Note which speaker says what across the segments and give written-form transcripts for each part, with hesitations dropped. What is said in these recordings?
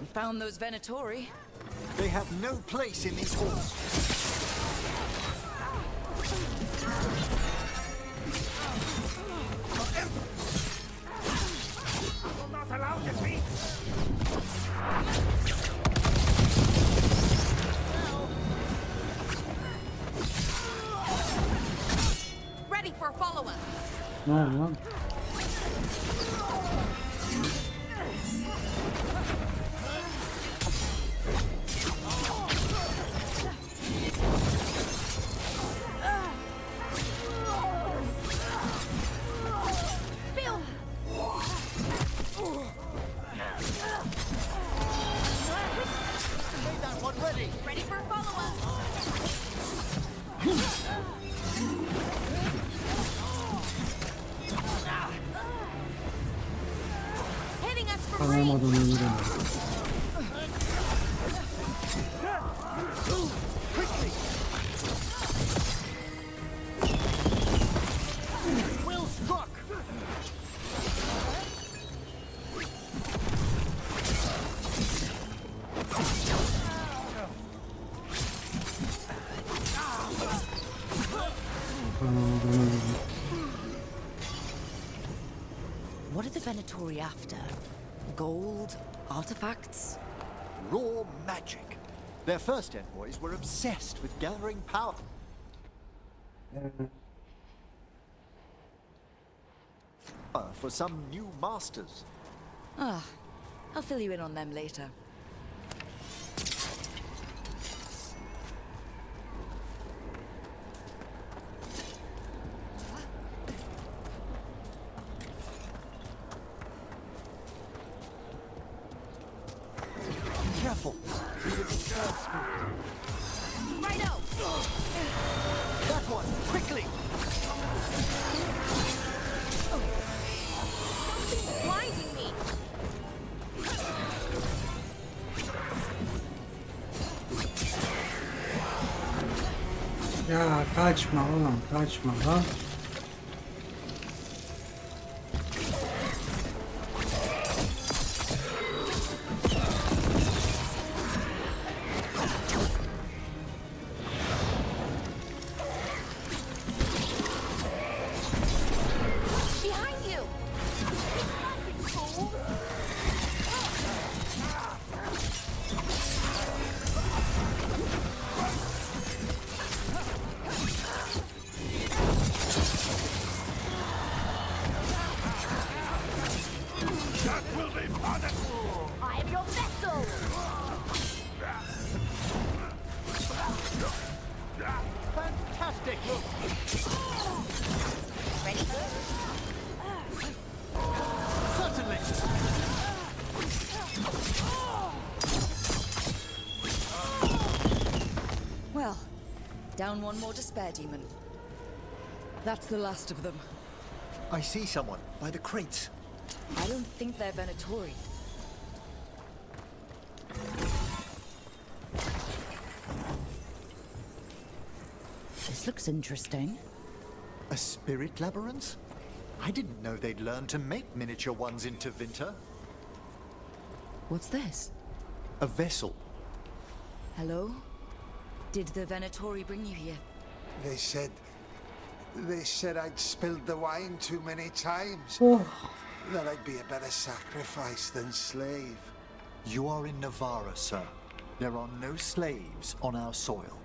Speaker 1: We found those Venatori.
Speaker 2: They have no place in these halls.
Speaker 3: Will not allow defeat.
Speaker 1: Ready for a follow-up.
Speaker 4: Ne oldu lan?
Speaker 2: Made that one ready.
Speaker 1: Ready for a follow-up. Hitting us for free.
Speaker 4: Alamadım ömrümü.
Speaker 2: Quickly. Will struck.
Speaker 1: What are the Venatori after? Gold? Artifacts?
Speaker 2: Raw magic. Their first envoys were obsessed with gathering power. For some new masters.
Speaker 1: Ah, I'll fill you in on them later.
Speaker 2: Careful.
Speaker 1: Righto!
Speaker 2: That one, quickly.
Speaker 1: Something's blinding me!
Speaker 4: Ya kaçma oğlum, kaçma lan.
Speaker 1: Behind you! Fool!
Speaker 3: That will be punished.
Speaker 1: I am your vessel!
Speaker 2: Fantastic.
Speaker 1: Ready?
Speaker 2: Certainly.
Speaker 1: Well, down one more despair demon. That's the last of them.
Speaker 2: I see someone by the crates.
Speaker 1: I don't think they're Venatori. This looks interesting.
Speaker 2: A spirit labyrinth? I didn't know they'd learn to make miniature ones into Vinter.
Speaker 1: What's this?
Speaker 2: A vessel.
Speaker 1: Hello? Did the Venatori bring you here?
Speaker 5: They said I'd spilled the wine too many times. That I'd be a better sacrifice than slave.
Speaker 2: You are in Navarra, sir. There are no slaves on our soil.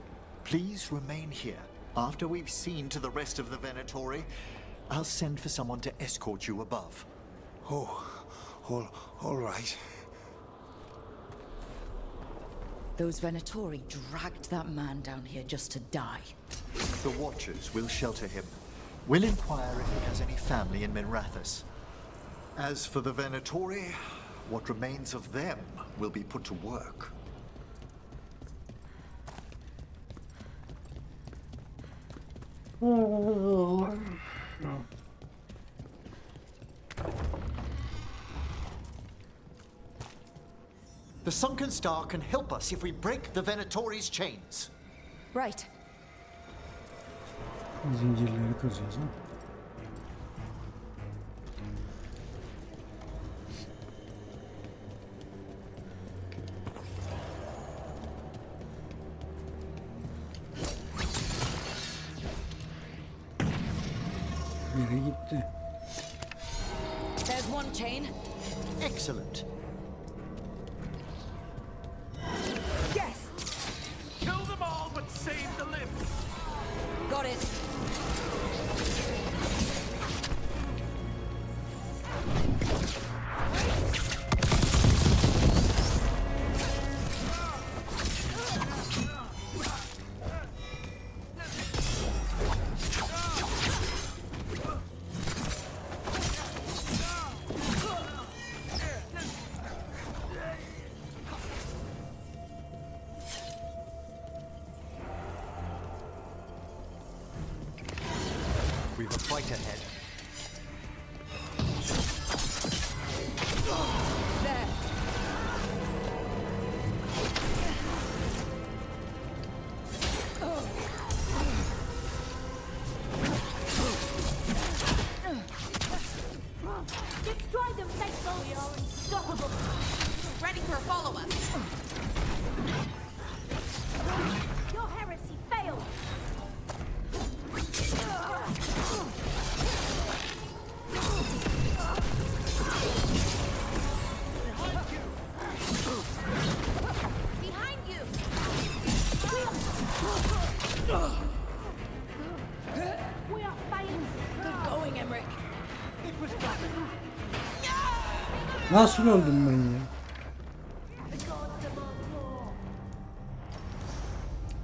Speaker 2: Please remain here. After we've seen to the rest of the Venatori, I'll send for someone to escort you above.
Speaker 5: Oh, all right.
Speaker 1: Those Venatori dragged that man down here just to die.
Speaker 2: The Watchers will shelter him. We'll inquire if he has any family in Minrathous. As for the Venatori, what remains of them will be put to work. The Sunken Star can help us if we break the Venatori's chains.
Speaker 1: Right.
Speaker 4: Zincirleri kıracağız ha. yere gitti.
Speaker 1: There's one chain.
Speaker 2: Excellent.
Speaker 1: Yes.
Speaker 3: Kill them all, but save the limbs.
Speaker 1: Got it.
Speaker 2: We've a fight ahead.
Speaker 1: There.
Speaker 6: Destroy them, faithful! We are unstoppable!
Speaker 1: Ready for a follow-up.
Speaker 6: Your heresy failed!
Speaker 1: Behind you.
Speaker 6: We are failing!
Speaker 1: Good going, Emmerich.
Speaker 3: It was nothing.
Speaker 4: Nasıl öldüm ben ya?
Speaker 6: The gods demand more!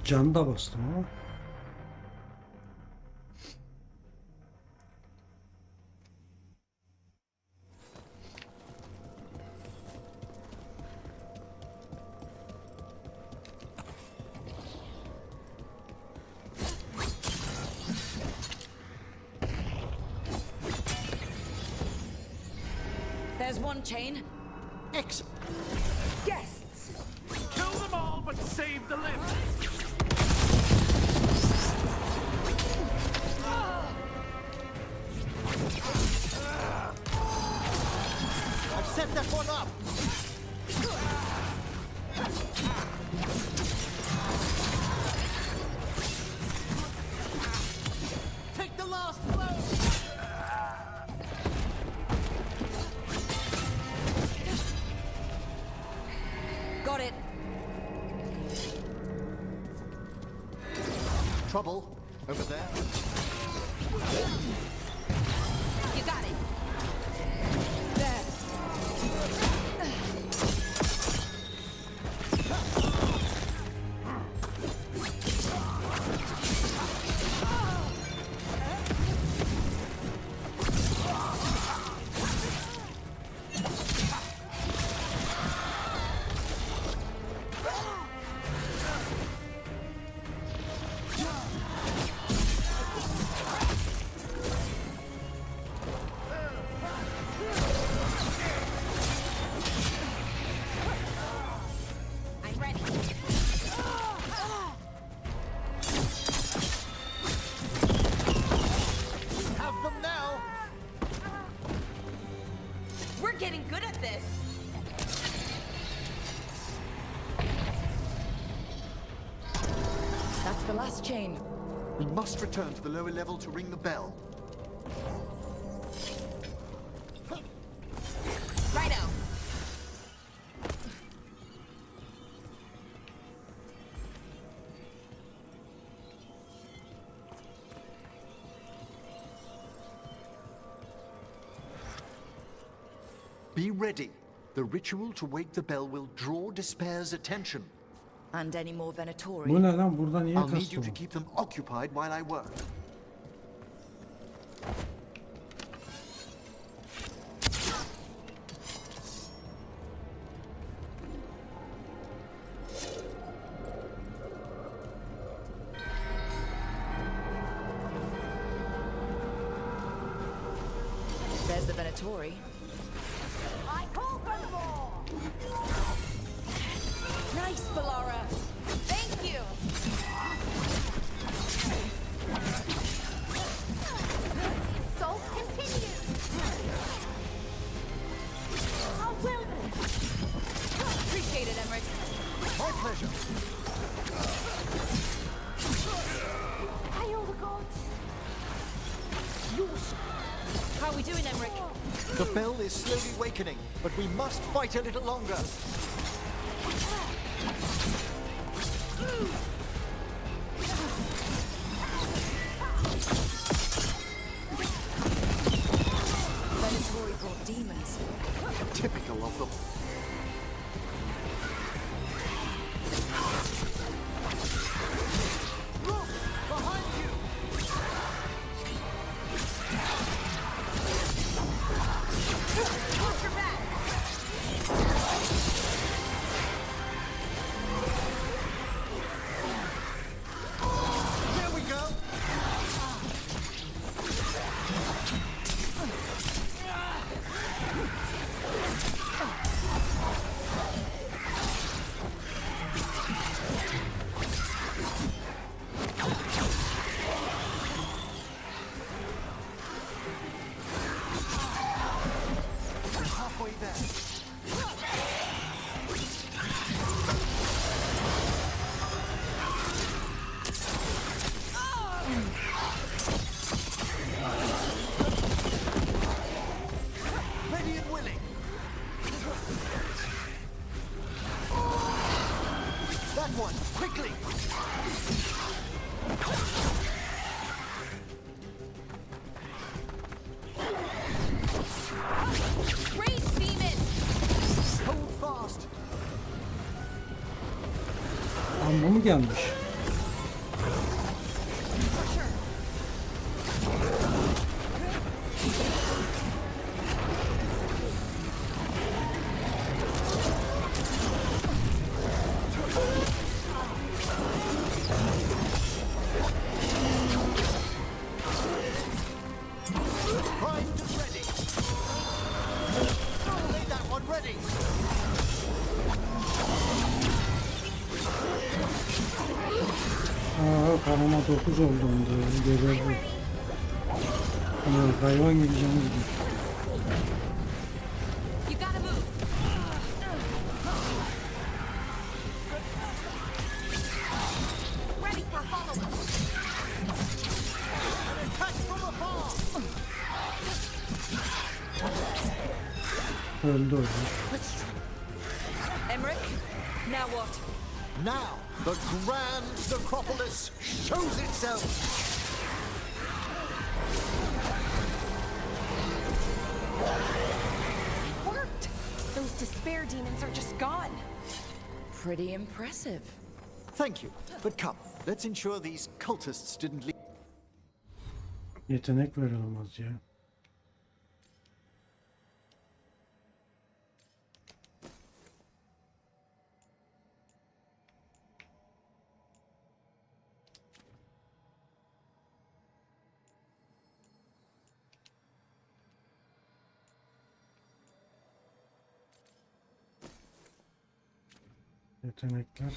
Speaker 4: Can da bastım ama.
Speaker 1: There's one chain.
Speaker 2: Excellent.
Speaker 1: Guests.
Speaker 3: Kill them all, but save the limbs.
Speaker 2: I've set that one up. Take the last blow.
Speaker 1: Got it.
Speaker 2: Trouble over there.
Speaker 1: You got it. There. I'm ready.
Speaker 2: Have them now.
Speaker 1: We're getting good at this. That's the last chain.
Speaker 2: We must return to the lower level to ring the bell.
Speaker 1: Righto.
Speaker 2: Be ready. The ritual to wake the bell will draw Despair's attention.
Speaker 1: And any more Venatori?
Speaker 4: Bu ne lan? Burada niye
Speaker 2: I'll need
Speaker 4: kastım?
Speaker 2: you to keep them occupied while I work.
Speaker 1: There's the Venatori.
Speaker 6: I call for more!
Speaker 1: Nice, Valara. Thank you.
Speaker 6: Assault continues! Our wilderness!
Speaker 1: Appreciate it, Emmerich.
Speaker 2: My pleasure.
Speaker 6: Hail the gods! Your
Speaker 2: The bell is slowly wakening, but we must fight a little longer.
Speaker 1: Veilguard brought demons.
Speaker 2: Typical of them. Look! Behind you!
Speaker 6: Watch your back.
Speaker 2: There we go! We're halfway there. Ready and willing. That one, quickly!
Speaker 1: Rage demon!
Speaker 2: Hold fast!
Speaker 4: Amma mı gelmiş?
Speaker 2: Primed and ready! Lay that one ready!
Speaker 4: Kanama 9 oldu onda ya. Geberdi. Hayvan gibi canı gidiyor.
Speaker 1: You gotta move!
Speaker 6: Ready for follow-up.
Speaker 2: Attack from afar!
Speaker 4: Öldü orada.
Speaker 1: Emmerich, now what?
Speaker 2: Now, the grand necropolis shows itself!
Speaker 6: Worked. Those despair demons are just gone.
Speaker 1: Pretty impressive.
Speaker 2: Thank you, but come, let's ensure these cultists didn't leave.
Speaker 4: Yetenek verelim az ya. Yetenekler.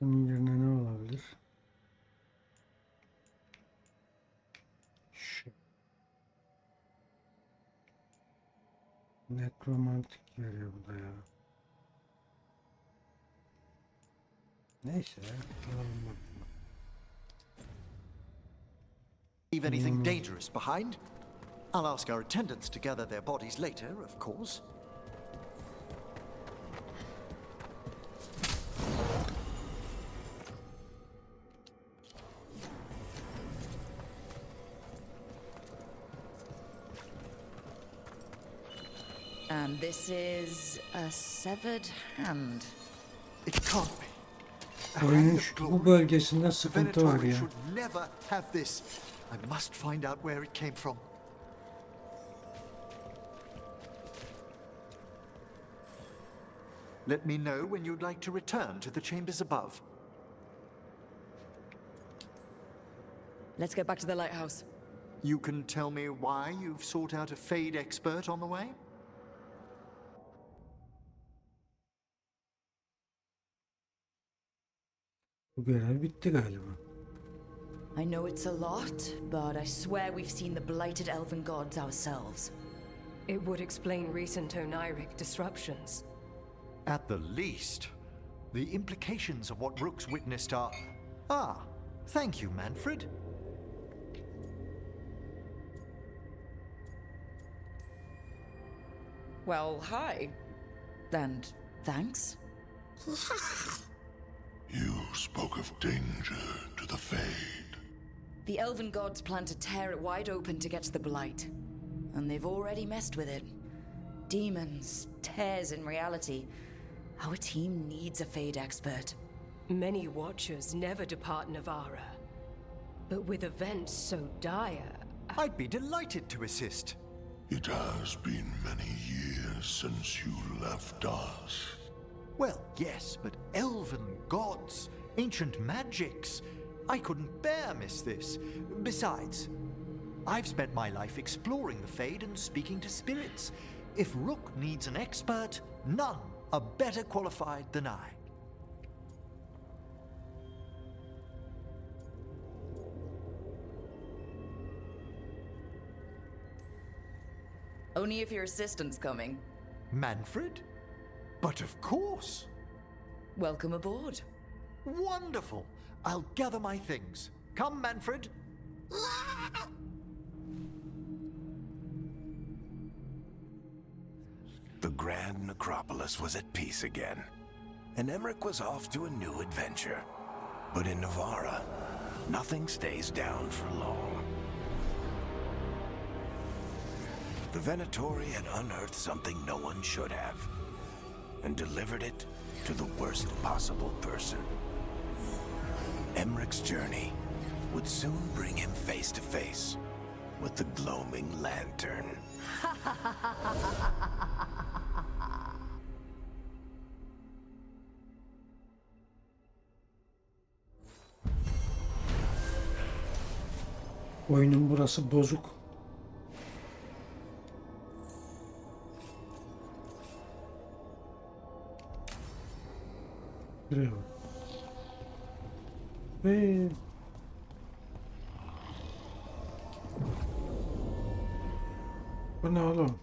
Speaker 4: Bunun yerine ne olabilir? Şu. Nekromantik geliyor bu da ya. Neyse ya. Alalım bakalım.
Speaker 2: Leave anything dangerous behind? I'll ask our attendants to gather their bodies later, of course.
Speaker 1: And this is a severed hand.
Speaker 2: It can't be.
Speaker 4: Oyunun
Speaker 2: hand of
Speaker 4: şu, bu
Speaker 2: glory.
Speaker 4: bölgesinde
Speaker 2: The
Speaker 4: sıkıntı var
Speaker 2: Venatori
Speaker 4: ya.
Speaker 2: should never have this. I must find out where it came from. Let me know when you'd like to return to the chambers above.
Speaker 1: Let's get back to the lighthouse.
Speaker 2: You can tell me why you've sought out a Fade expert on the way?
Speaker 4: Bu görev bitti galiba.
Speaker 1: I know it's a lot, but I swear we've seen the blighted elven gods ourselves.
Speaker 7: It would explain recent oniric disruptions.
Speaker 2: At the least, the implications of what Rook's witnessed are... Ah, thank you, Manfred.
Speaker 1: Well, hi. And thanks.
Speaker 8: You spoke of danger to the Fade.
Speaker 1: The elven gods plan to tear it wide open to get to the blight. And they've already messed with it. Demons, tears in reality. Our team needs a Fade expert.
Speaker 7: Many watchers never depart Navara. But with events so dire,
Speaker 2: I'd be delighted to assist.
Speaker 8: It has been many years since you left us.
Speaker 2: Well, yes, but elven gods, ancient magics. I couldn't bear miss this. Besides, I've spent my life exploring the Fade and speaking to spirits. If Rook needs an expert, none are better qualified than I.
Speaker 1: Only if your assistant's coming.
Speaker 2: Manfred? But of course.
Speaker 1: Welcome aboard.
Speaker 2: Wonderful. I'll gather my things. Come, Manfred.
Speaker 9: The Grand Necropolis was at peace again, and Emmerich was off to a new adventure. But in Navara, nothing stays down for long. The Venatori had unearthed something no one should have, and delivered it to the worst possible person. Emmerich's journey would soon bring him face to face with the gloaming lantern.
Speaker 4: Oyunun burası bozuk. Buraya bak. Ve bu ne oğlum?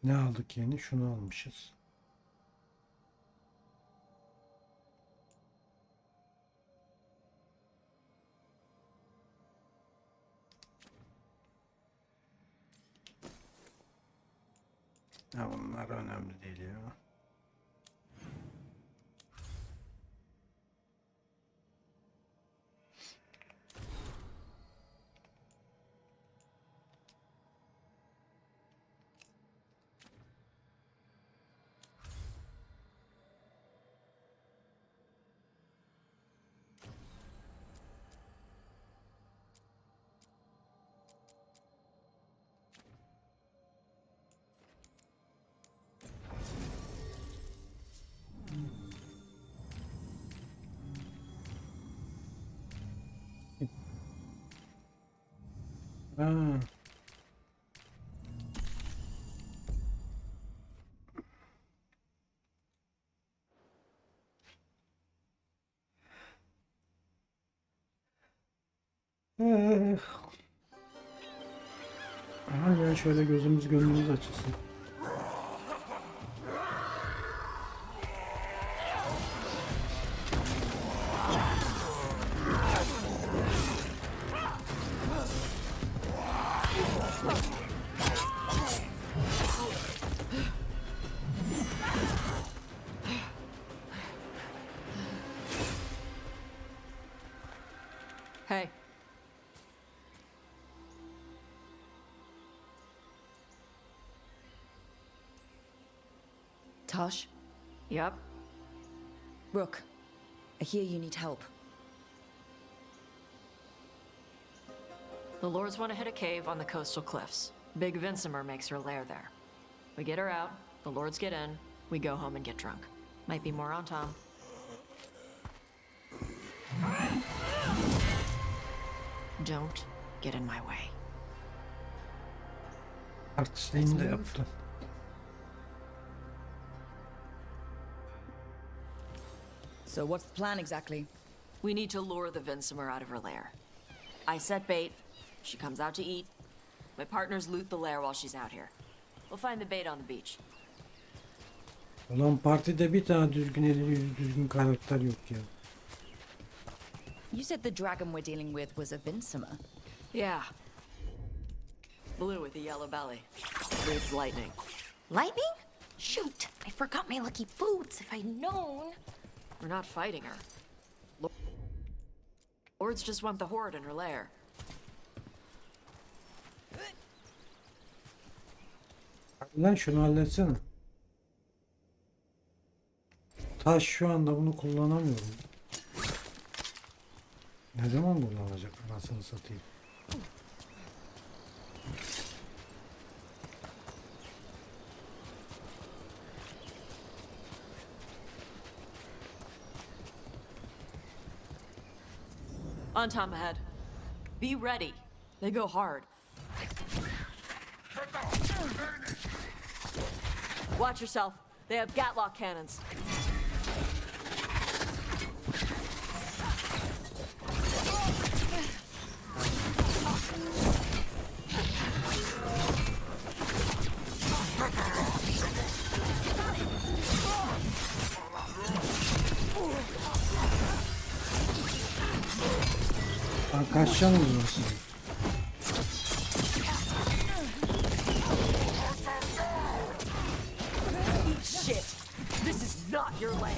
Speaker 4: Ne aldık yeni? Şunu almışız. Ya bunlar önemli değil ya. Ha. Aynen şöyle gözümüz gönlümüz açılsın.
Speaker 7: hey,
Speaker 1: Tosh?
Speaker 10: Yep.
Speaker 1: Rook, I hear you need help.
Speaker 10: The Lords want to hit a cave on the coastal cliffs. Big Vincimer makes her lair there. We get her out, the Lords get in, we go home and get drunk. Might be more on Tom. Don't get in my way.
Speaker 4: Artistliğini de yaptı.
Speaker 1: So what's the plan exactly?
Speaker 10: We need to lure the Vincimer out of her lair. I set bait, she comes out to eat. My partners loot the lair while she's out here. We'll find the bait on the beach.
Speaker 4: Ulan partide bir tane düzgün eli yüzü düzgün karakter yok ya.
Speaker 1: You said the dragon we're dealing with was a Vincimer.
Speaker 10: Yeah. Blue with a yellow belly. Breathes lightning.
Speaker 6: Lightning? Shoot, I forgot my lucky boots. If I'd known.
Speaker 10: We're not fighting her. Lords just want the horde in her lair.
Speaker 4: Lan şunu halletsene. Taş şu anda bunu kullanamıyorum. Ne zaman kullanacak anasını satayım.
Speaker 10: On Tom ahead. Be ready. They go hard. Watch yourself. They have Gatlock cannons.
Speaker 4: Ben kaçacağım mı burası?
Speaker 10: Shit! This is not your land!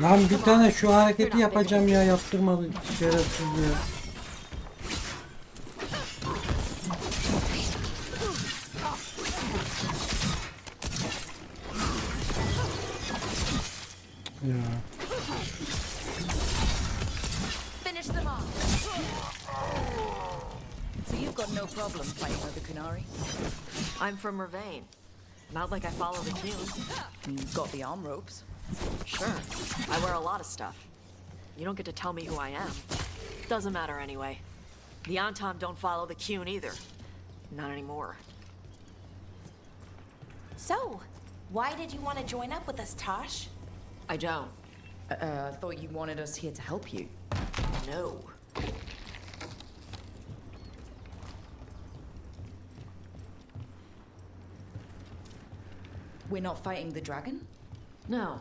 Speaker 4: Lan bir tane şu hareketi yapacağım ya, yaptırmadı şerefsiz ya. Ya.
Speaker 1: Finish them off. So you've got no problem fighting with the Kunari?
Speaker 10: I'm from Mervain. Not like I follow the queues.
Speaker 1: You've got the arm ropes.
Speaker 10: Sure, I wear a lot of stuff. You don't get to tell me who I am. Doesn't matter anyway. The Antom don't follow the Qun either. Not anymore.
Speaker 6: So, why did you want to join up with us, Tosh?
Speaker 10: I don't.
Speaker 1: I thought you wanted us here to help you.
Speaker 10: No.
Speaker 1: We're not fighting the dragon?
Speaker 10: No.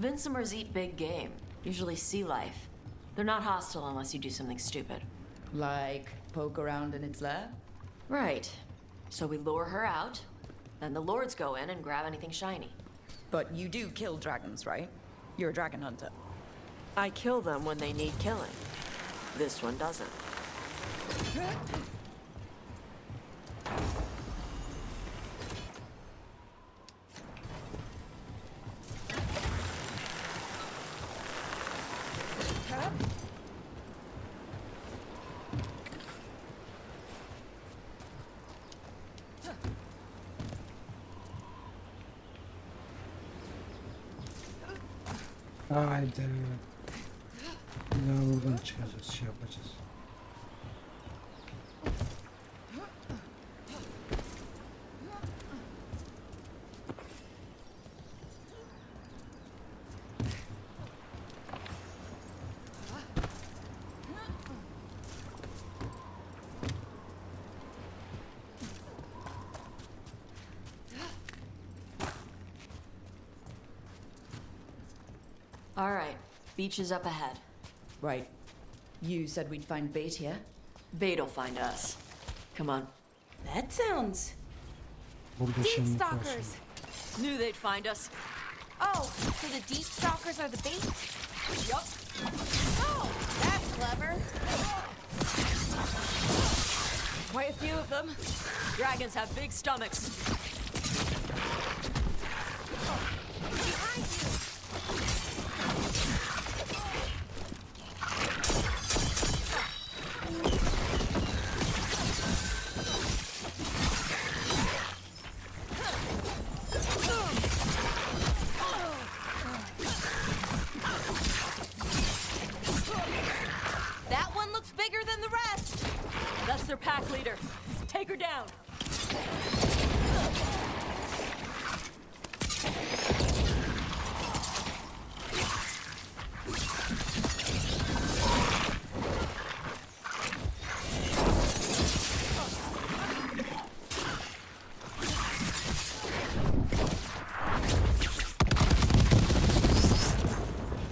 Speaker 10: Vincimers eat big game, usually sea life. They're not hostile unless you do something stupid.
Speaker 1: Like poke around in its lair?
Speaker 10: Right. So we lure her out, then the lords go in and grab anything shiny.
Speaker 1: But you do kill dragons, right? You're a dragon hunter.
Speaker 10: I kill them when they need killing. This one doesn't.
Speaker 4: Haydi. Ya buradan çıkacağız, şey yapacağız.
Speaker 10: All right, beach is up ahead.
Speaker 1: Right. You said we'd find bait here?
Speaker 10: Bait'll find us. Come on.
Speaker 6: That sounds
Speaker 4: Burada
Speaker 6: deep
Speaker 4: şimdi
Speaker 6: stalkers.
Speaker 10: Knew they'd find us.
Speaker 6: Oh, so the deep stalkers are the bait?
Speaker 10: Yup.
Speaker 6: Oh, that's clever.
Speaker 10: Quite a few of them. Dragons have big stomachs.
Speaker 6: Behind you. That one looks bigger than the rest.
Speaker 10: That's their pack leader. Take her down.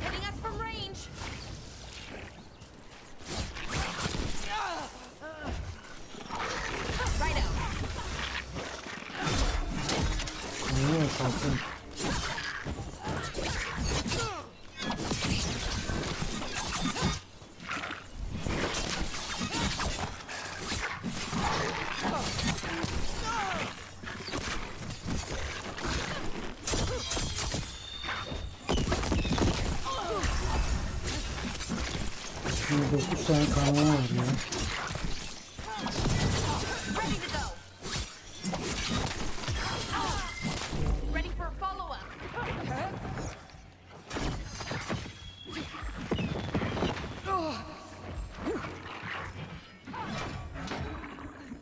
Speaker 6: Hitting us from range. Right out.
Speaker 4: Ne kalsın. Şimdi 9 tane kanal var ya.
Speaker 6: Ready to go. Ready for a follow-up.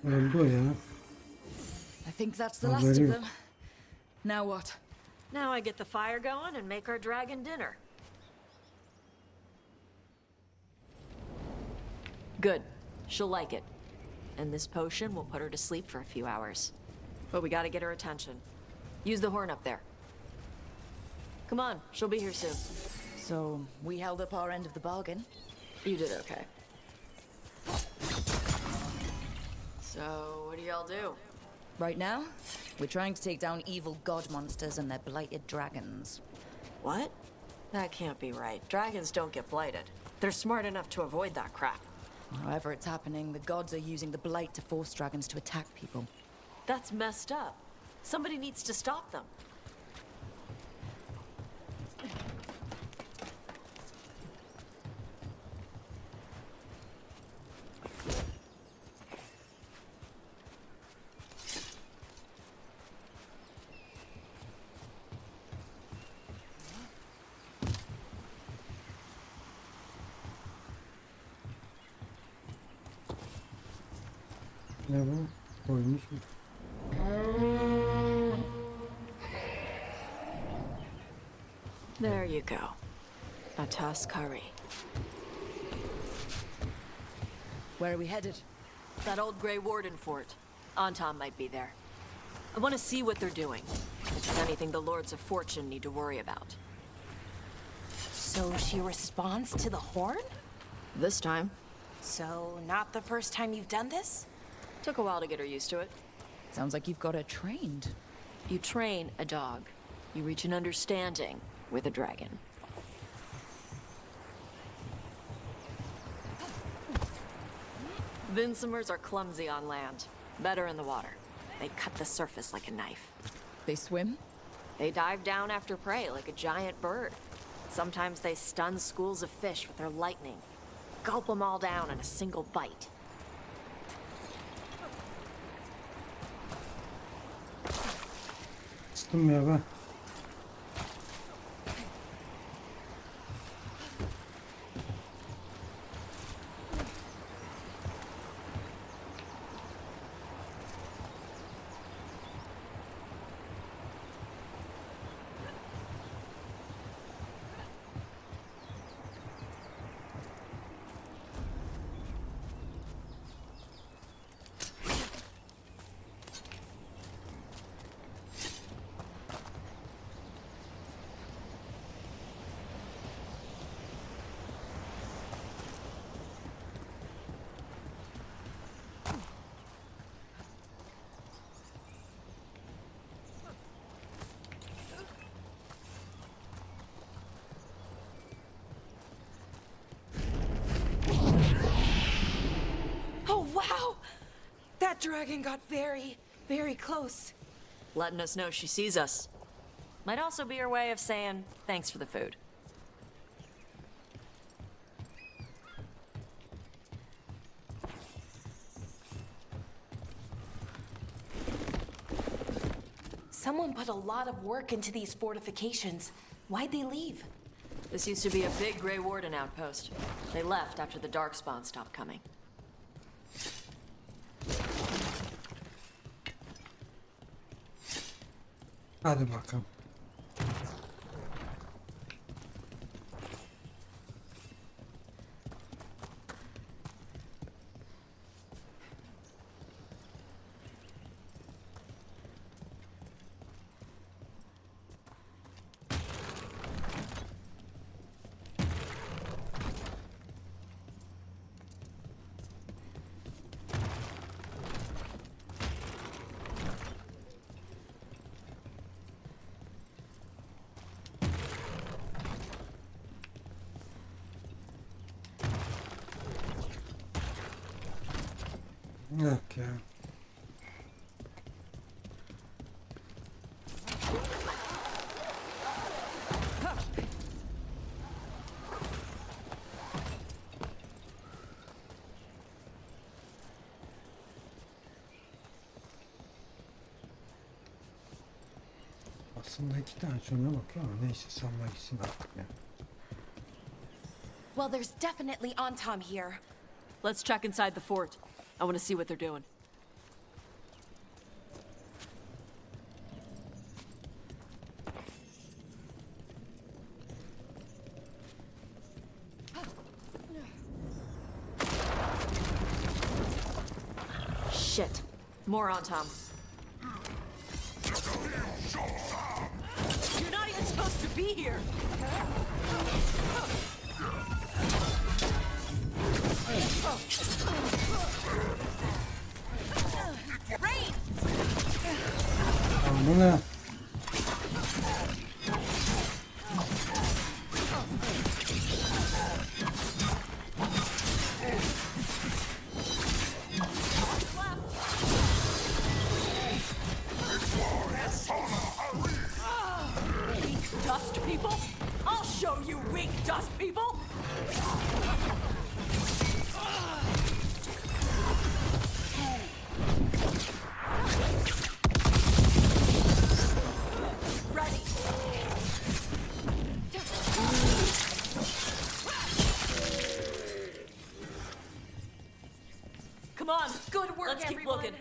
Speaker 4: Öldü o ya.
Speaker 1: I think that's the
Speaker 4: Oh,
Speaker 1: last of
Speaker 4: very-
Speaker 1: them. Now what?
Speaker 10: Now I get the fire going and make our dragon dinner. Good. She'll like it. And this potion will put her to sleep for a few hours. But we gotta get her attention. Use the horn up there. Come on, she'll be here soon.
Speaker 1: So, we held up our end of the bargain.
Speaker 10: You did okay. So, what do y'all do?
Speaker 1: Right now, we're trying to take down evil god monsters and their blighted dragons.
Speaker 10: What? That can't be right. Dragons don't get blighted. They're smart enough to avoid that crap.
Speaker 1: However it's happening, the gods are using the blight to force dragons to attack people.
Speaker 10: That's messed up. Somebody needs to stop them.
Speaker 4: Ne bu? Koymuş mu?
Speaker 10: There you go. A tusk curry.
Speaker 1: Where are we headed?
Speaker 10: That old Grey Warden fort. Anton might be there. I want to see what they're doing. If there's anything the Lords of Fortune need to worry about.
Speaker 6: So she responds to the horn?
Speaker 10: This time.
Speaker 6: So not the first time you've done this?
Speaker 10: Took a while to get her used to it.
Speaker 1: Sounds like you've got her trained.
Speaker 10: You train a dog. You reach an understanding with a dragon. Vincimers are clumsy on land. Better in the water. They cut the surface like a knife.
Speaker 1: They swim?
Speaker 10: They dive down after prey like a giant bird. Sometimes they stun schools of fish with their lightning. Gulp them all down in a single bite.
Speaker 4: Sıktım ya ben.
Speaker 6: dragon got very, very close.
Speaker 10: Letting us know she sees us. Might also be her way of saying thanks for the food.
Speaker 6: Someone put a lot of work into these fortifications. Why'd they leave?
Speaker 10: This used to be a big Grey Warden outpost. They left after the Darkspawn stopped coming.
Speaker 4: Hadi bakalım. Yok ya. Aslında iki tane şuna bakıyor ama neyse sanma gitsin artık ya.
Speaker 6: Well, there's definitely Antam here.
Speaker 10: Let's check inside the fort. I want to see what they're doing. Shit. More on Tom. You're not even supposed to be here.
Speaker 6: Rain!
Speaker 4: Bu ne?
Speaker 10: Weak dust people? I'll show you weak dust people! Ready. Come on, good work, let's keep looking.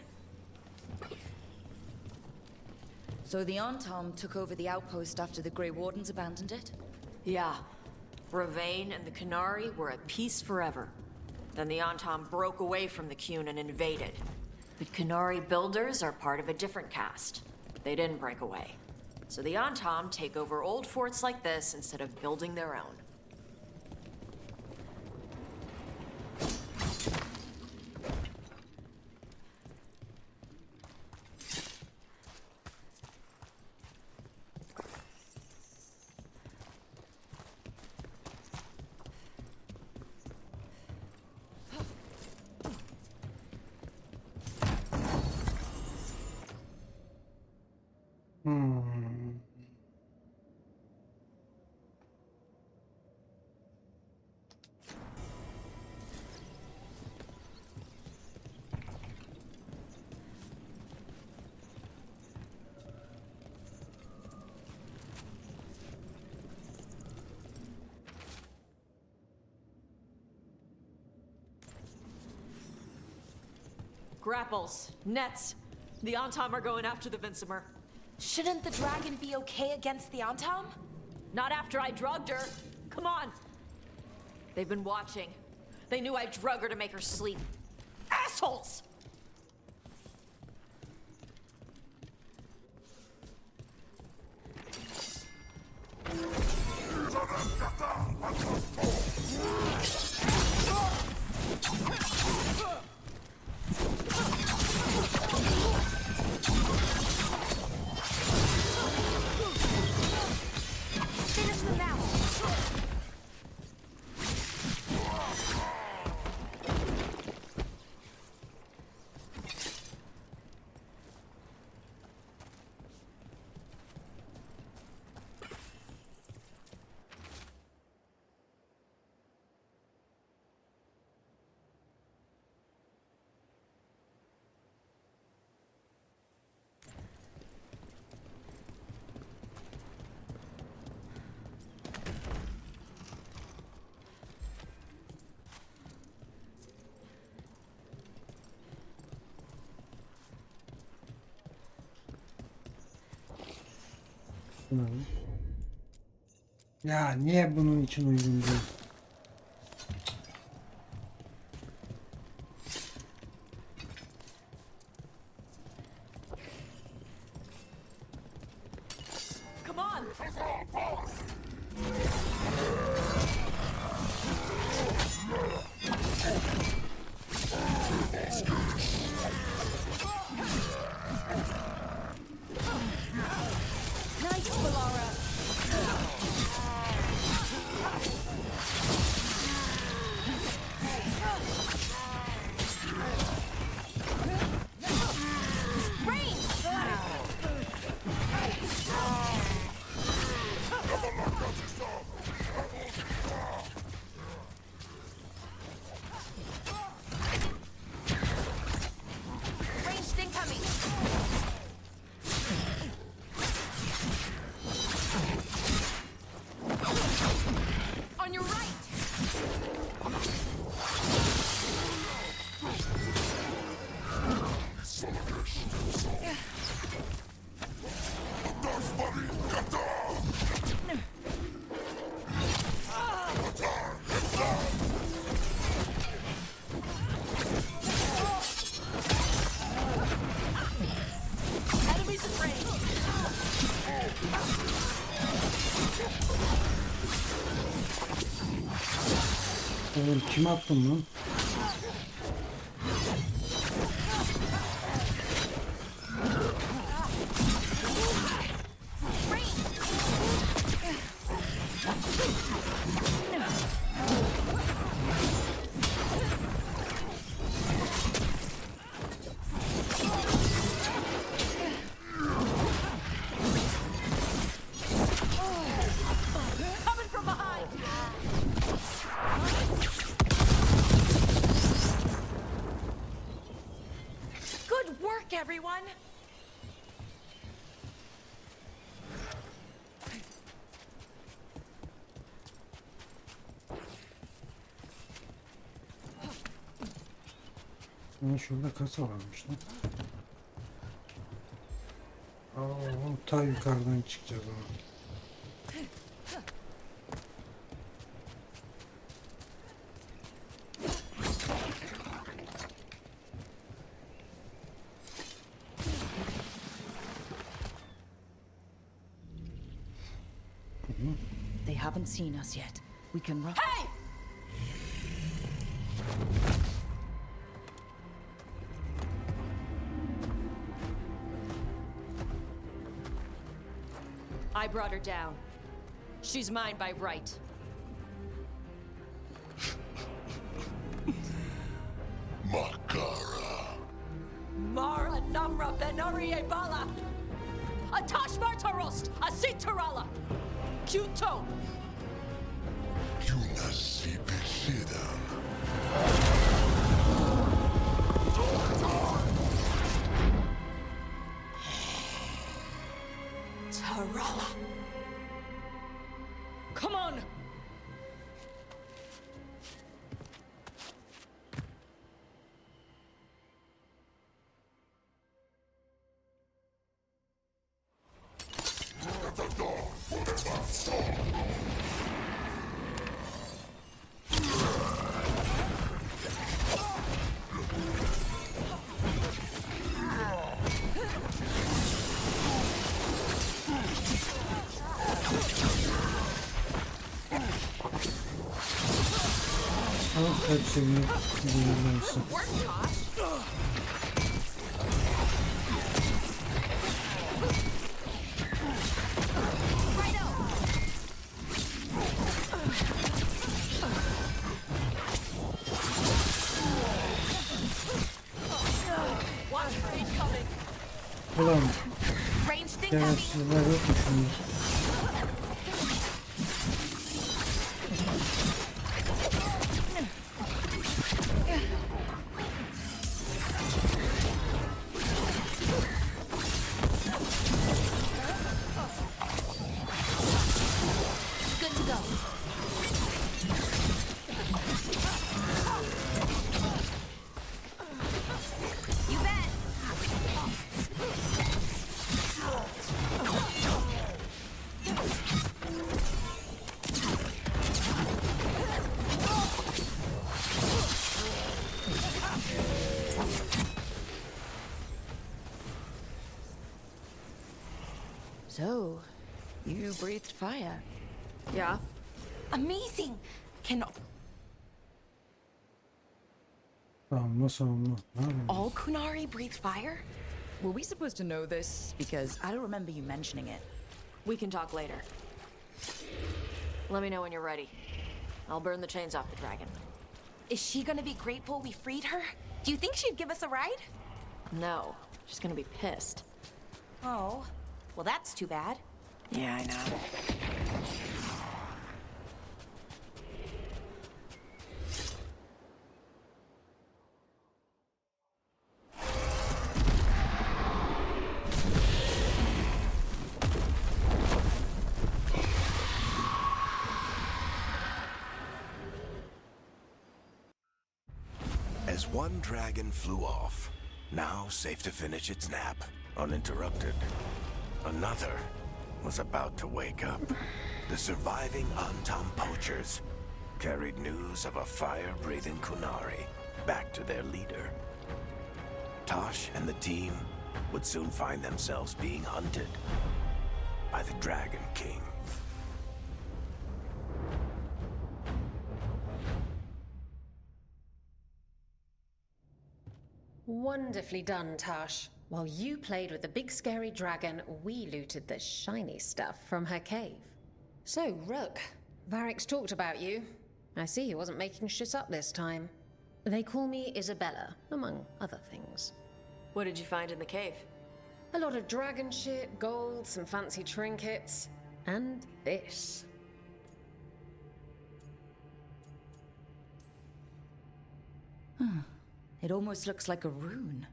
Speaker 1: So the Antom took over the outpost after the Grey Wardens abandoned it?
Speaker 10: Yeah. Ravane and the Canary were at peace forever. Then the Antom broke away from the Qun and invaded. But Canary builders are part of a different caste. They didn't break away. So the Antom take over old forts like this instead of building their own. Grapples, nets. The Antom are going after the Vincemer.
Speaker 6: Shouldn't the dragon be okay against the Antom?
Speaker 10: Not after I drugged her. Come on. They've been watching. They knew I drug her to make her sleep. Assholes!
Speaker 6: Finish them now!
Speaker 4: Bu ne lan? Ya niye bunun için uygun değil?
Speaker 7: Come on!
Speaker 6: Nice, Valara. Ranged incoming. On your right. Enemies in range.
Speaker 4: Oğlum kim attın lan?
Speaker 7: Coming from behind!
Speaker 6: Good work, everyone.
Speaker 4: Şurada kasa varmış lan. Ta yukarıdan çıkacağız ama.
Speaker 1: They haven't seen us yet. We can run.
Speaker 7: Hey! I brought her down. She's mine by right.
Speaker 8: Makara.
Speaker 7: Mara Namra Benarie Bala! Atashmar Tarost! Asitarala! Kyuto!
Speaker 8: Yunasipisidan.
Speaker 7: Tarala! Come on!
Speaker 4: Hepsini bilirlersin. Ulan şerefsizler yok mu şunlar?
Speaker 6: Good to go. You bet.
Speaker 1: So, you breathed fire.
Speaker 10: Yeah?
Speaker 6: Amazing! Can
Speaker 4: Savunma savunma. Ne yapayım?
Speaker 6: all Kunari breathe fire?
Speaker 1: Were we supposed to know this? Because I don't remember you mentioning it.
Speaker 10: We can talk later. Let me know when you're ready. I'll burn the chains off the dragon.
Speaker 6: Is she gonna be grateful we freed her? Do you think she'd give us a ride?
Speaker 10: No, she's gonna be pissed.
Speaker 6: Oh, well, that's too bad.
Speaker 10: Yeah, I know.
Speaker 9: As one dragon flew off, now safe to finish its nap, uninterrupted, another was about to wake up. The surviving Antam poachers carried news of a fire-breathing Kunari back to their leader. Tosh and the team would soon find themselves being hunted by the Dragon King.
Speaker 7: Wonderfully done, Tash. While you played with the big scary dragon, we looted the shiny stuff from her cave. So, Rook, Varric's talked about you. I see he wasn't making shit up this time. They call me Isabella, among other things.
Speaker 10: What did you find in the cave?
Speaker 7: A lot of dragon shit, gold, some fancy trinkets, and this.
Speaker 1: It almost looks like a rune.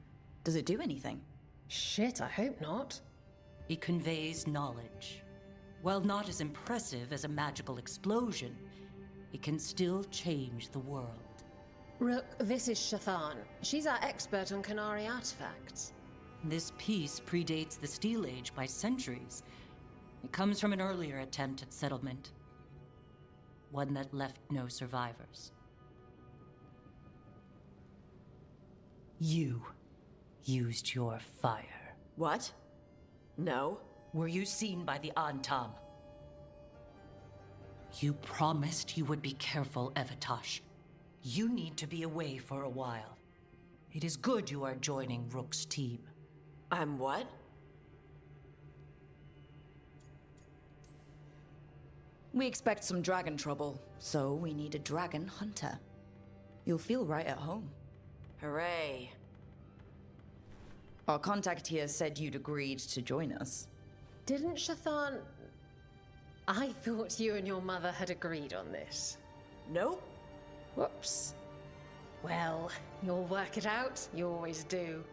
Speaker 1: Does it do anything?
Speaker 7: Shit, I hope not.
Speaker 11: It conveys knowledge. While not as impressive as a magical explosion, it can still change the world.
Speaker 7: Rook, this is Shathan. She's our expert on Kunari artifacts.
Speaker 11: This piece predates the Steel Age by centuries. It comes from an earlier attempt at settlement. One that left no survivors. You used your fire.
Speaker 10: What? No.
Speaker 11: Were you seen by the Antam? You promised you would be careful, Evatosh. You need to be away for a while. It is good you are joining Rook's team.
Speaker 10: I'm what?
Speaker 1: We expect some dragon trouble, so we need a dragon hunter. You'll feel right at home.
Speaker 10: Hooray.
Speaker 1: Our contact here said you'd agreed to join us.
Speaker 7: Didn't Shathan... I thought you and your mother had agreed on this.
Speaker 10: Nope.
Speaker 7: Whoops. Well, you'll work it out. You always do.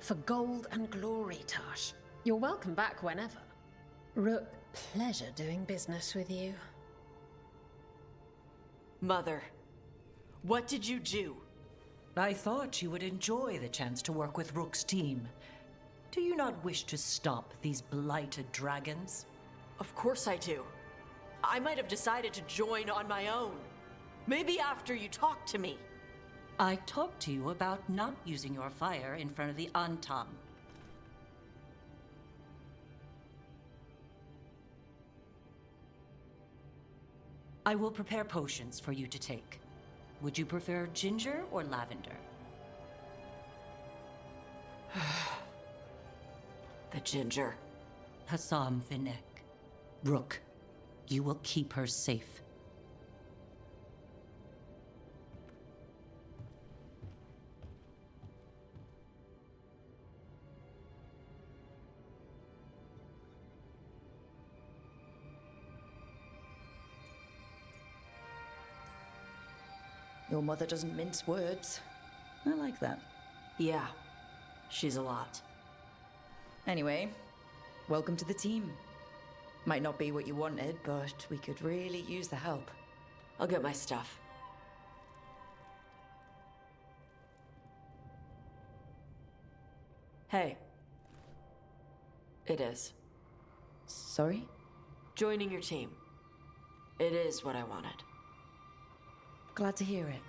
Speaker 7: For gold and glory, Tash. You're welcome back whenever. Rook, pleasure doing business with you.
Speaker 10: Mother, what did you do?
Speaker 11: I thought you would enjoy the chance to work with Rook's team. Do you not wish to stop these blighted dragons?
Speaker 10: Of course I do. I might have decided to join on my own. Maybe after you talked to me.
Speaker 11: I talked to you about not using your fire in front of the Antam. I will prepare potions for you to take. Would you prefer ginger or lavender?
Speaker 10: The ginger.
Speaker 11: Hassam Vinek. Rook, you will keep her safe.
Speaker 1: Your mother doesn't mince words. I like that.
Speaker 10: Yeah, she's a lot.
Speaker 1: Anyway, welcome to the team. Might not be what you wanted, but we could really use the help.
Speaker 10: I'll get my stuff. Hey. It is.
Speaker 1: Sorry?
Speaker 10: Joining your team. It is what I wanted.
Speaker 1: Glad to hear it.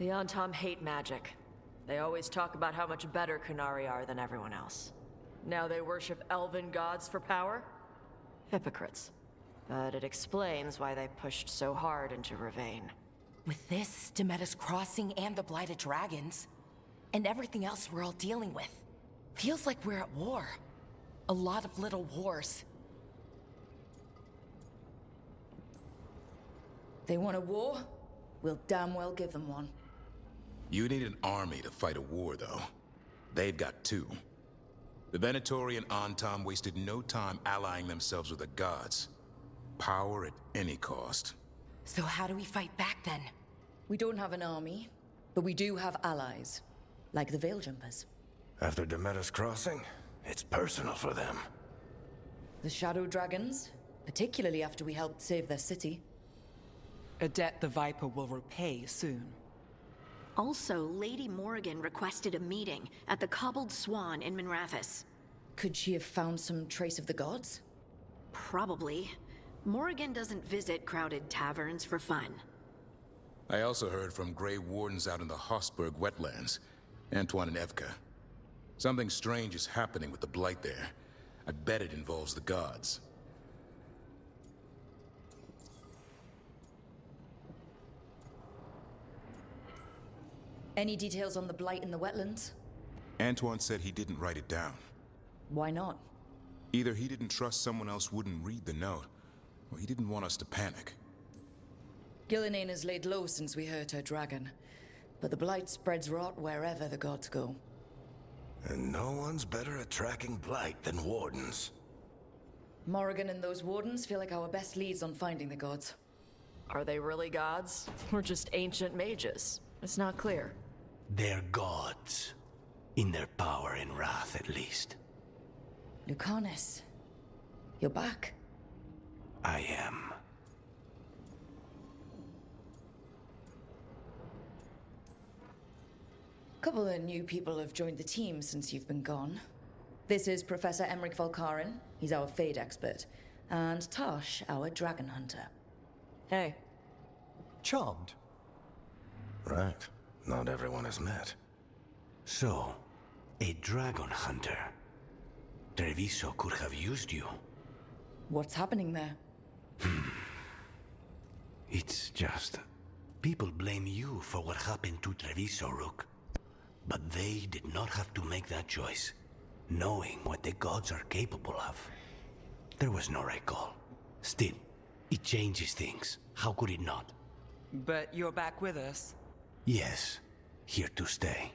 Speaker 10: The Antom hate magic. They always talk about how much better Kunari are than everyone else. Now they worship elven gods for power? Hypocrites. But it explains why they pushed so hard into Ravane.
Speaker 12: With this, Demeter's crossing and the blighted dragons, and everything else we're all dealing with, feels like we're at war. A lot of little wars.
Speaker 1: They want a war? We'll damn well give them one.
Speaker 13: You need an army to fight a war, though. They've got two. The Venatori and Antom wasted no time allying themselves with the gods. Power at any cost.
Speaker 12: So how do we fight back then?
Speaker 1: We don't have an army, but we do have allies. Like the Veil Jumpers.
Speaker 9: After Demeter's crossing, it's personal for them.
Speaker 1: The Shadow Dragons, particularly after we helped save their city.
Speaker 14: A debt the Viper will repay soon.
Speaker 6: Also, Lady Morrigan requested a meeting at the Cobbled Swan in Minrathous.
Speaker 1: Could she have found some trace of the gods?
Speaker 6: Probably. Morrigan doesn't visit crowded taverns for fun.
Speaker 13: I also heard from Grey Wardens out in the Hossberg wetlands, Antoine and Evka. Something strange is happening with the Blight there. I bet it involves the gods.
Speaker 1: Any details on the Blight in the wetlands?
Speaker 13: Antoine said he didn't write it down.
Speaker 1: Why not?
Speaker 13: Either he didn't trust someone else wouldn't read the note, or he didn't want us to panic.
Speaker 1: Gillinane has laid low since we hurt her dragon, but the Blight spreads rot wherever the gods go.
Speaker 9: And no one's better at tracking Blight than Wardens.
Speaker 1: Morrigan and those Wardens feel like our best leads on finding the gods.
Speaker 10: Are they really gods? Or just ancient mages? It's not clear.
Speaker 15: They're gods. In their power and wrath, at least.
Speaker 1: Lucanus, you're back.
Speaker 15: I am.
Speaker 1: Couple of new people have joined the team since you've been gone. This is Professor Emmerich Volkaren. He's our Fade expert. And Tosh, our dragon hunter.
Speaker 10: Hey.
Speaker 2: Charmed.
Speaker 9: Right. Not everyone has met.
Speaker 15: So, a dragon hunter. Treviso could have used you.
Speaker 1: What's happening there?
Speaker 15: It's just... people blame you for what happened to Treviso, Rook. But they did not have to make that choice, knowing what the gods are capable of. There was no right call. Still, it changes things. How could it not?
Speaker 14: But you're back with us.
Speaker 15: Yes, here to stay.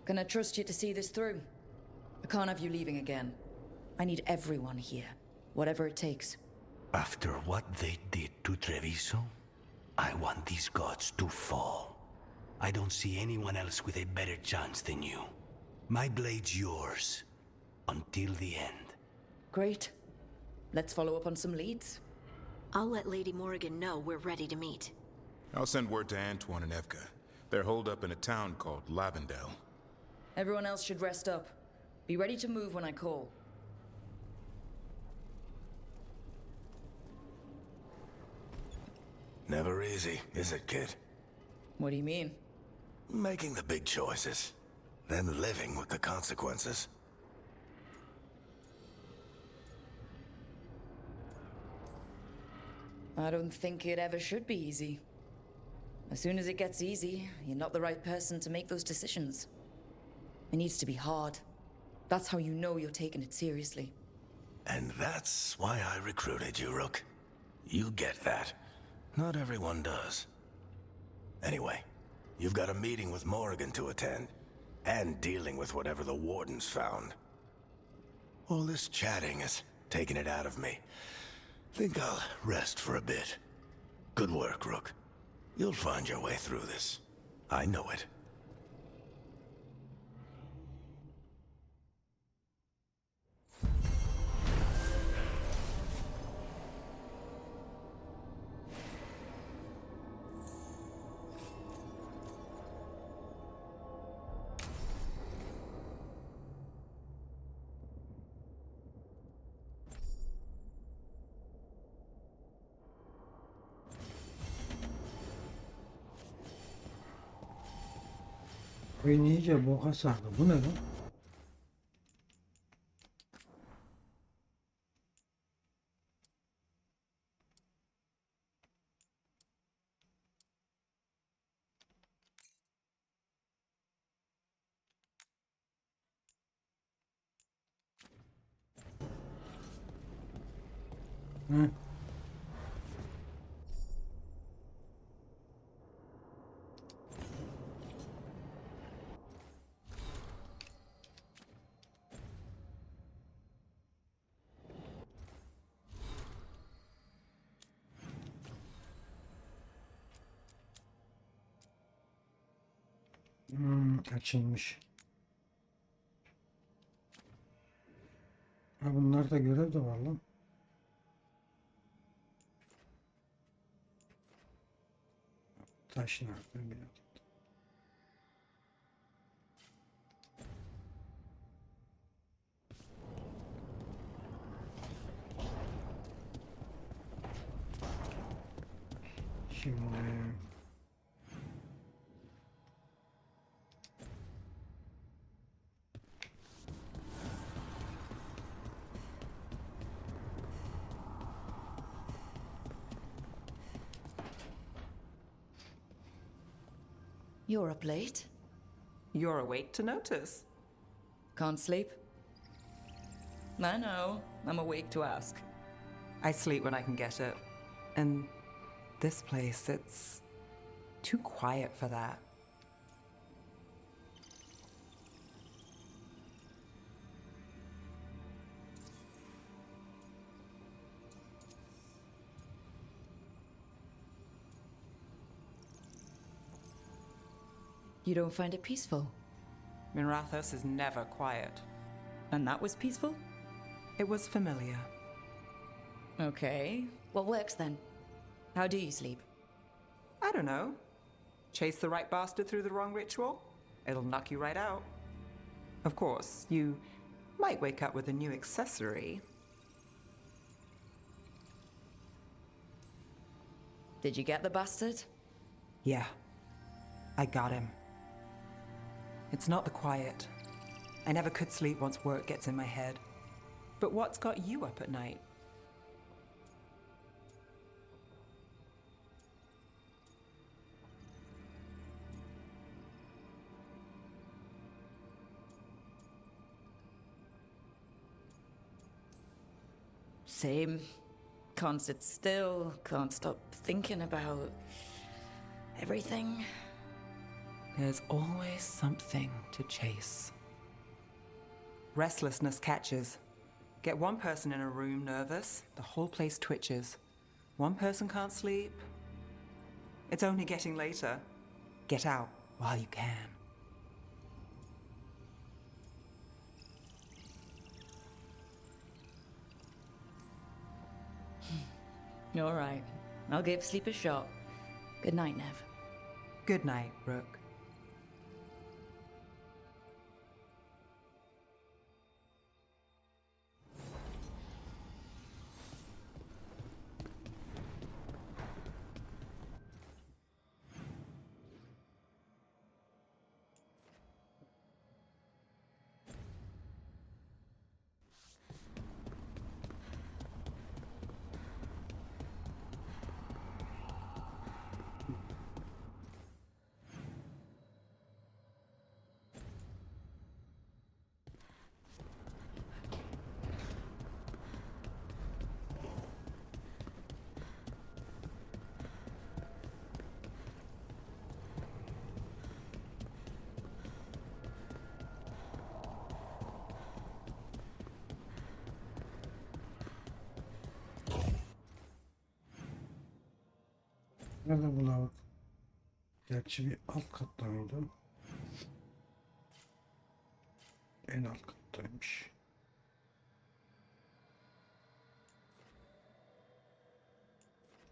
Speaker 1: Can I trust you to see this through? I can't have you leaving again. I need everyone here, whatever it takes.
Speaker 15: After what they did to Treviso, I want these gods to fall. I don't see anyone else with a better chance than you. My blade's yours, until the end.
Speaker 1: Great. Let's follow up on some leads.
Speaker 6: I'll let Lady Morrigan know we're ready to meet.
Speaker 13: I'll send word to Antoine and Evka. They're holed up in a town called Lavendel.
Speaker 1: Everyone else should rest up. Be ready to move when I call.
Speaker 9: Never easy, is it, kid?
Speaker 1: What do you mean?
Speaker 9: Making the big choices, then living with the consequences.
Speaker 1: I don't think it ever should be easy. As soon as it gets easy, you're not the right person to make those decisions. It needs to be hard. That's how you know you're taking it seriously.
Speaker 9: And that's why I recruited you, Rook. You get that. Not everyone does. Anyway, you've got a meeting with Morrigan to attend, and dealing with whatever the Wardens found. All this chatting is taking it out of me. Think I'll rest for a bit. Good work, Rook. You'll find your way through this. I know it.
Speaker 4: Oyun iyice boka sardı. Bu ne lan? Hı. Açılmış. Ha, bunlarda görev de var lan. Taş nerede bir dakika. Şimdi
Speaker 1: You're up late.
Speaker 14: You're awake to notice.
Speaker 1: Can't sleep? I know. I'm awake to ask.
Speaker 14: I sleep when I can get it. And this place, it's too quiet for that.
Speaker 1: You don't find it peaceful?
Speaker 14: Minrathos is never quiet.
Speaker 1: And that was peaceful?
Speaker 14: It was familiar.
Speaker 1: Okay. What works then? How do you sleep?
Speaker 14: I don't know. Chase the right bastard through the wrong ritual? It'll knock you right out. Of course, you might wake up with a new accessory.
Speaker 1: Did you get the bastard?
Speaker 14: Yeah, I got him. It's not the quiet. I never could sleep once work gets in my head. But what's got you up at night?
Speaker 1: Same. Can't sit still, can't stop thinking about everything.
Speaker 14: There's always something to chase. Restlessness catches. Get one person in a room nervous, the whole place twitches. One person can't sleep. It's only getting later. Get out while you can.
Speaker 1: All right. I'll give sleep a shot. Good night, Nev.
Speaker 14: Good night, Rook.
Speaker 4: nerede bu lavuk? Gerçi bir alt katta mıydı? En alt kattaymış.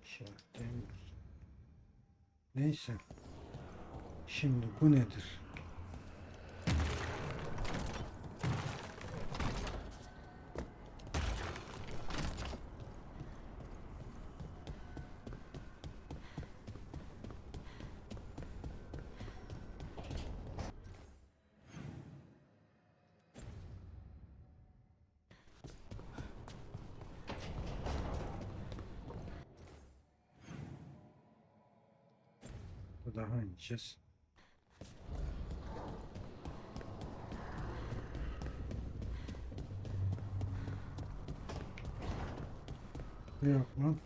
Speaker 4: İşaretleyemiyoruz. Neyse. Şimdi bu nedir? tarafa daha ineceğiz. Yok mu?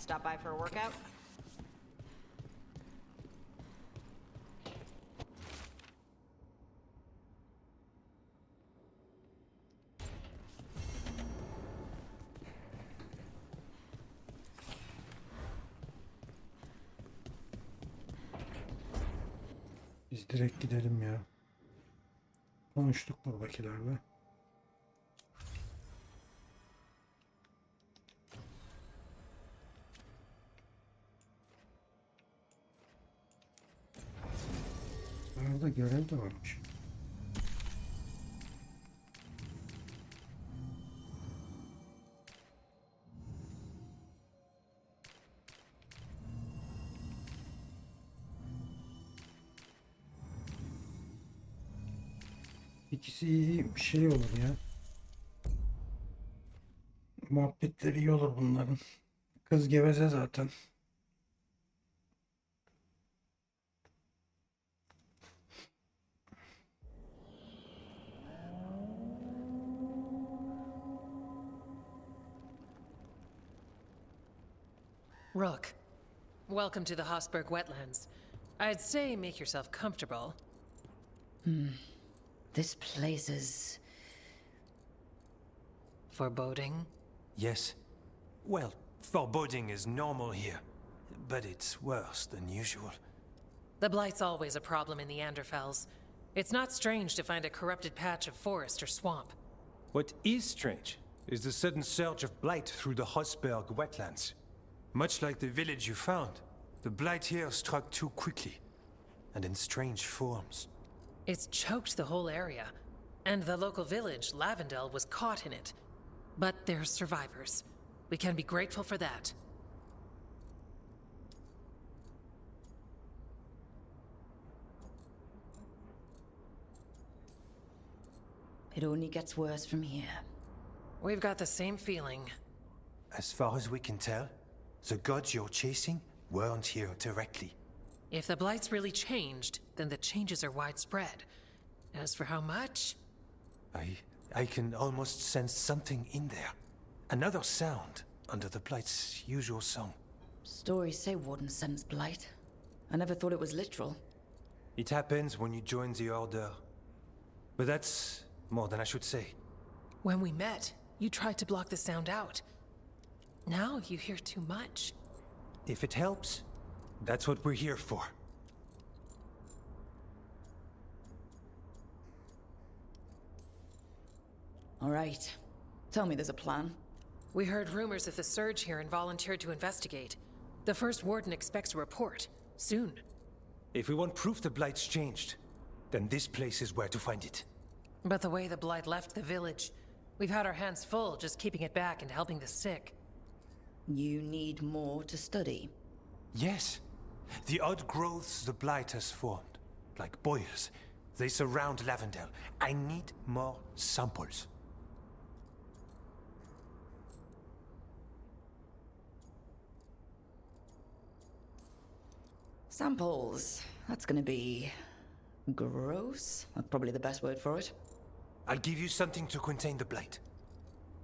Speaker 10: Stop by for a workout?
Speaker 4: Biz direkt gidelim ya. Konuştuk buradakilerle. Arada görev de varmış. İkisi iyi bir şey olur ya. Muhabbetleri iyi olur bunların. Kız geveze zaten.
Speaker 16: Rook, welcome to the Hosberg wetlands. I'd say make yourself comfortable.
Speaker 1: This place is...
Speaker 16: Foreboding?
Speaker 15: Yes. Well, foreboding is normal here, but it's worse than usual.
Speaker 16: The Blight's always a problem in the Anderfels. It's not strange to find a corrupted patch of forest or swamp.
Speaker 15: What is strange is the sudden surge of blight through the Hosberg wetlands. Much like the village you found, the blight here struck too quickly, and in strange forms.
Speaker 16: It's choked the whole area, and the local village, Lavendel, was caught in it. But they're survivors. We can be grateful for that.
Speaker 1: It only gets worse from here.
Speaker 16: We've got the same feeling.
Speaker 15: As far as we can tell, the gods you're chasing weren't here directly.
Speaker 16: If the Blight's really changed, then the changes are widespread. As for how much?
Speaker 15: I can almost sense something in there. Another sound under the Blight's usual song.
Speaker 1: Stories say Warden sends blight. I never thought it was literal.
Speaker 15: It happens when you join the Order. But that's more than I should say.
Speaker 16: When we met, you tried to block the sound out. Now you hear too much.
Speaker 15: If it helps, that's what we're here for.
Speaker 1: All right. Tell me there's a plan.
Speaker 16: We heard rumors of the surge here and volunteered to investigate. The first warden expects a report. Soon.
Speaker 15: If we want proof the Blight's changed, then this place is where to find it.
Speaker 16: But the way the Blight left the village, we've had our hands full just keeping it back and helping the sick.
Speaker 1: You need more to study.
Speaker 15: Yes. The odd growths the Blight has formed, like boils, they surround Lavendel. I need more samples.
Speaker 1: Samples. That's gonna be... gross? That's probably the best word for it.
Speaker 15: I'll give you something to contain the Blight.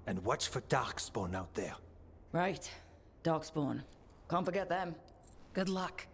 Speaker 15: And watch for Darkspawn out there.
Speaker 1: Right. Darkspawn. Can't forget them.
Speaker 16: Good luck.